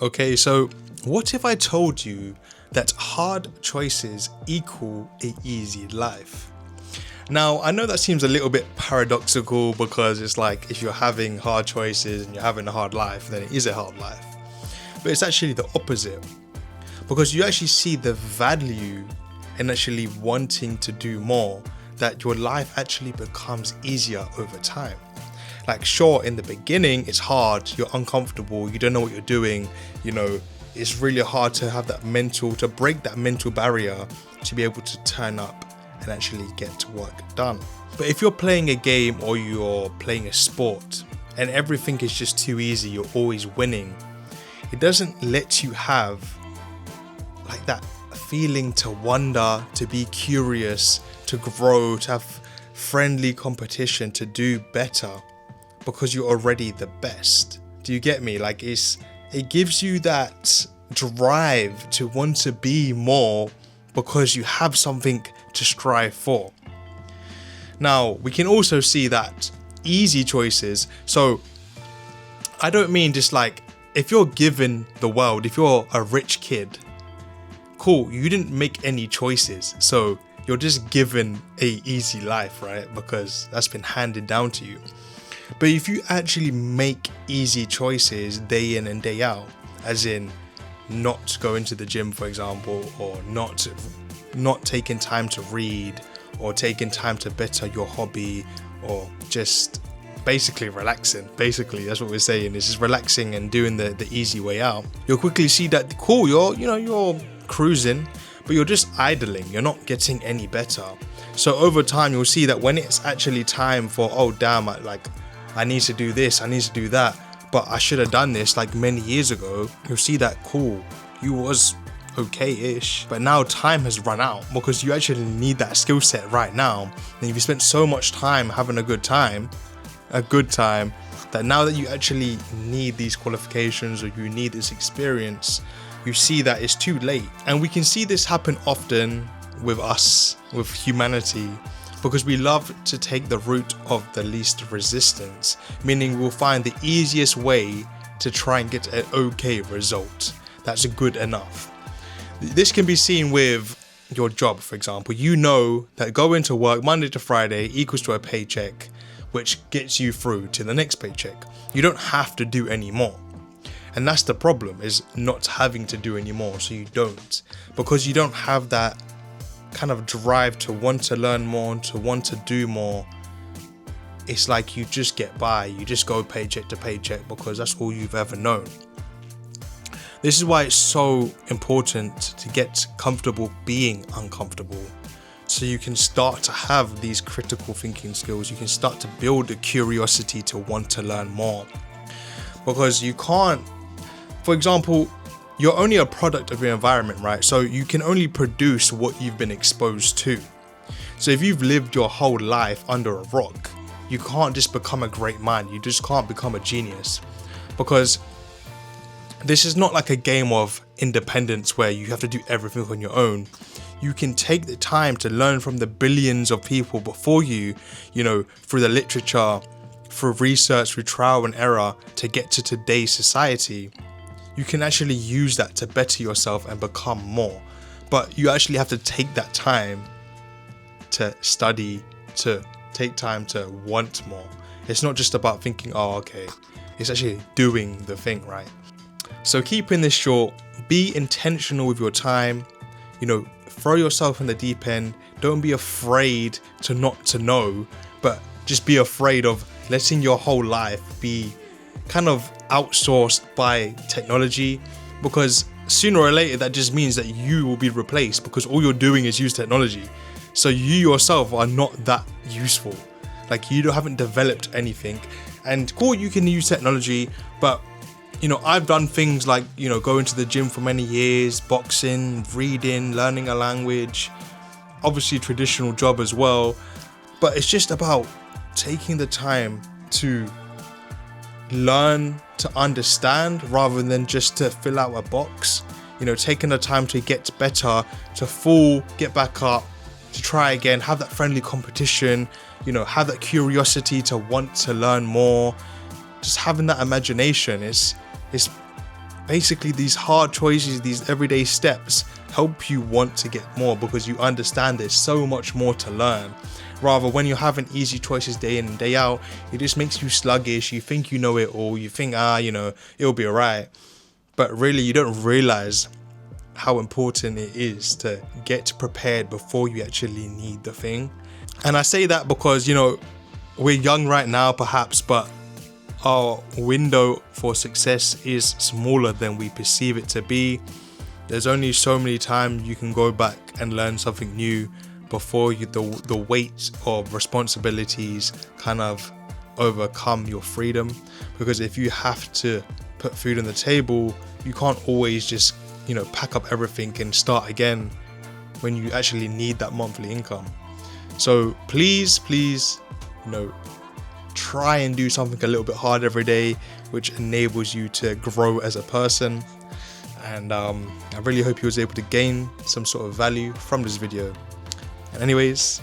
Okay, so what if I told you that hard choices equal a easy life? Now, I know that seems a little bit paradoxical because it's like if you're having hard choices and you're having a hard life, then it is a hard life. But it's actually the opposite because you actually see the value in actually wanting to do more, that your life actually becomes easier over time. Like, sure, in the beginning, it's hard, you're uncomfortable, you don't know what you're doing, it's really hard to have to break that mental barrier to be able to turn up and actually get work done. But if you're playing a game or you're playing a sport and everything is just too easy, you're always winning, it doesn't let you have like that feeling to wonder, to be curious, to grow, to have friendly competition, to do better, because you're already the best. Do you get me? Like, it gives you that drive to want to be more because you have something to strive for. Now, we can also see that easy choices. So I don't mean just like, if you're given the world, if you're a rich kid, cool, you didn't make any choices. So you're just given a easy life, right? Because that's been handed down to you. But if you actually make easy choices day in and day out, as in not going to the gym, for example, or not taking time to read, or taking time to better your hobby, or just basically relaxing. Basically, that's what we're saying. It's just relaxing and doing the easy way out. You'll quickly see that, cool, you're cruising, but you're just idling. You're not getting any better. So over time, you'll see that when it's actually time for, oh damn, I need to do this, I need to do that, but I should have done this like many years ago, you'll see that, cool, you was okay-ish, but now time has run out because you actually need that skill set right now. And if you spent so much time having a good time, that now that you actually need these qualifications or you need this experience, you see that it's too late. And we can see this happen often with us, with humanity, because we love to take the route of the least resistance, meaning we'll find the easiest way to try and get an okay result that's good enough. This can be seen with your job, for example. You know that going to work Monday to Friday equals to a paycheck, which gets you through to the next paycheck. You don't have to do any more. And that's the problem, is not having to do any more. So you don't, because you don't have that kind of drive to want to learn more, to want to do more. It's like you just get by, you just go paycheck to paycheck because that's all you've ever known. This is why it's so important to get comfortable being uncomfortable, so you can start to have these critical thinking skills. You can start to build a curiosity to want to learn more, because you can't, for example, you're only a product of your environment, right? So you can only produce what you've been exposed to. So if you've lived your whole life under a rock, you can't just become a great mind. You just can't become a genius, because this is not like a game of independence where you have to do everything on your own. You can take the time to learn from the billions of people before you, through the literature, through research, through trial and error, to get to today's society. You can actually use that to better yourself and become more. But you actually have to take that time to study, to take time to want more. It's not just about thinking, oh, okay. It's actually doing the thing, right? So keeping this short, be intentional with your time. Throw yourself in the deep end. Don't be afraid to not to know, but just be afraid of letting your whole life be kind of outsourced by technology, because sooner or later that just means that you will be replaced, because all you're doing is use technology. So you yourself are not that useful. Like, you haven't developed anything. And cool, you can use technology, but I've done things like, going to the gym for many years, boxing, reading, learning a language, obviously traditional job as well. But it's just about taking the time to learn, to understand, rather than just to fill out a box. Taking the time to get better, to fall, get back up, to try again, have that friendly competition, have that curiosity to want to learn more. Just having that imagination is basically these hard choices, these everyday steps help you want to get more, because you understand there's so much more to learn. Rather, when you're having easy choices day in and day out, it just makes you sluggish. You think you know it all. You think, it'll be alright. But really, you don't realize how important it is to get prepared before you actually need the thing. And I say that because, we're young right now perhaps, but our window for success is smaller than we perceive it to be. There's only so many times you can go back and learn something new before the weight of responsibilities kind of overcome your freedom. Because if you have to put food on the table, you can't always just pack up everything and start again when you actually need that monthly income. So please, try and do something a little bit hard every day, which enables you to grow as a person. And I really hope you was able to gain some sort of value from this video. And anyways,